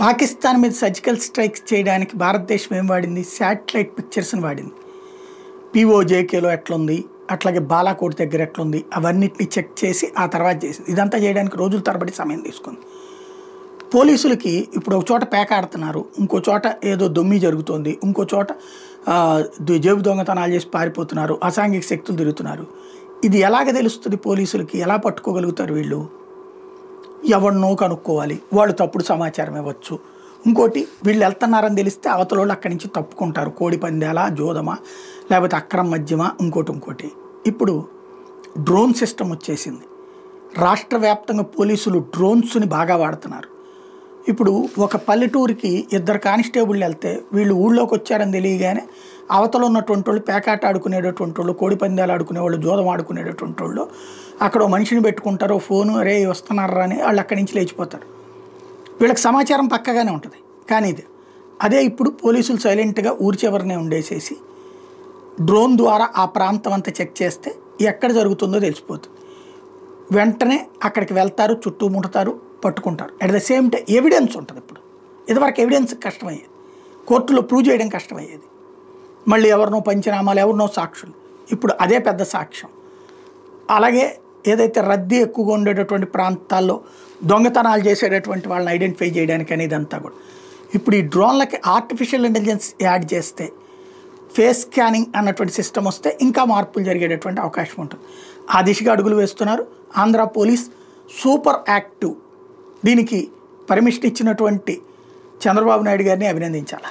పాకిస్తాన్ మీద surgical strikes చేయడానికి భారతదేశం ఏం వాడింది? శాటిలైట్ పిక్చర్స్ని వాడింది. POJKలో ఎట్లుంది, అట్లాగే బాలాకోట్ దగ్గర ఎట్లుంది, అవన్నిటిని చెక్ చేసి ఆ తర్వాత చేసింది. ఇదంతా చేయడానికి రోజుల తరబడి సమయం తీసుకుంది. పోలీసులకి ఇప్పుడు ఒక చోట పేకాడుతున్నారు, ఇంకో చోట ఏదో దొమ్మి జరుగుతోంది, ఇంకో చోట జేబు దొంగతనాలు చేసి పారిపోతున్నారు, అసాంఘిక శక్తులు తిరుగుతున్నారు. ఇది ఎలాగ తెలుస్తుంది పోలీసులకి? ఎలా పట్టుకోగలుగుతారు వీళ్ళు? ఎవరినో కనుక్కోవాలి, వాళ్ళు తప్పుడు సమాచారం ఇవ్వచ్చు. ఇంకోటి, వీళ్ళు వెళ్తున్నారని తెలిస్తే అవతల వాళ్ళు అక్కడి నుంచి తప్పుకుంటారు. కోడి పందాలా, జోదమా, లేకపోతే అక్రమ మద్యమా, ఇంకోటి. ఇప్పుడు డ్రోన్ సిస్టమ్ వచ్చేసింది. రాష్ట్ర వ్యాప్తంగా పోలీసులు డ్రోన్స్ని బాగా వాడుతున్నారు. ఇప్పుడు ఒక పల్లెటూరికి 2 కానిస్టేబుళ్ళు వెళ్తే వీళ్ళు ఊళ్ళోకి వచ్చారని తెలియగానే అవతల ఉన్నటువంటి వాళ్ళు పేకాట ఆడుకునేటటువంటి వాళ్ళు, కోడి పందాలు ఆడుకునేవాళ్ళు, జోదం ఆడుకునేటటువంటి వాళ్ళు అక్కడ మనిషిని పెట్టుకుంటారు, ఫోను రే వస్తున్నారా అని వాళ్ళు అక్కడి నుంచి లేచిపోతారు. వీళ్ళకి సమాచారం పక్కగానే ఉంటుంది. కానీ అదే ఇప్పుడు పోలీసులు సైలెంట్గా ఊరి చివరినే ఉండేసేసి డ్రోన్ ద్వారా ఆ ప్రాంతం అంతా చెక్ చేస్తే ఎక్కడ జరుగుతుందో తెలిసిపోతుంది. వెంటనే అక్కడికి వెళ్తారు, చుట్టూ ముడతారు, పట్టుకుంటారు. At the same time evidence ఉంటుంది. ఇప్పుడు ఇదివరకు ఎవిడెన్స్ కష్టమయ్యేది, కోర్టులో ప్రూవ్ చేయడం కష్టమయ్యేది. మళ్ళీ ఎవరినో పంచనామాలు, ఎవరినో సాక్షులు. ఇప్పుడు అదే పెద్ద సాక్ష్యం. అలాగే ఏదైతే రద్దీ ఎక్కువగా ఉండేటటువంటి ప్రాంతాల్లో దొంగతనాలు చేసేటటువంటి వాళ్ళని ఐడెంటిఫై చేయడానికి అనేది అంతా కూడా ఇప్పుడు ఈ డ్రోన్లకి ఆర్టిఫిషియల్ ఇంటెలిజెన్స్ యాడ్ చేస్తే, ఫేస్ స్కానింగ్ అన్నటువంటి సిస్టమ్ వస్తే ఇంకా మార్పులు జరిగేటటువంటి అవకాశం ఉంటుంది. ఆ దిశగా అడుగులు వేస్తున్నారు. Andhra police super active. దీనికి పర్మిషన్ ఇచ్చినటువంటి చంద్రబాబు నాయుడు గారిని అభినందించాలి.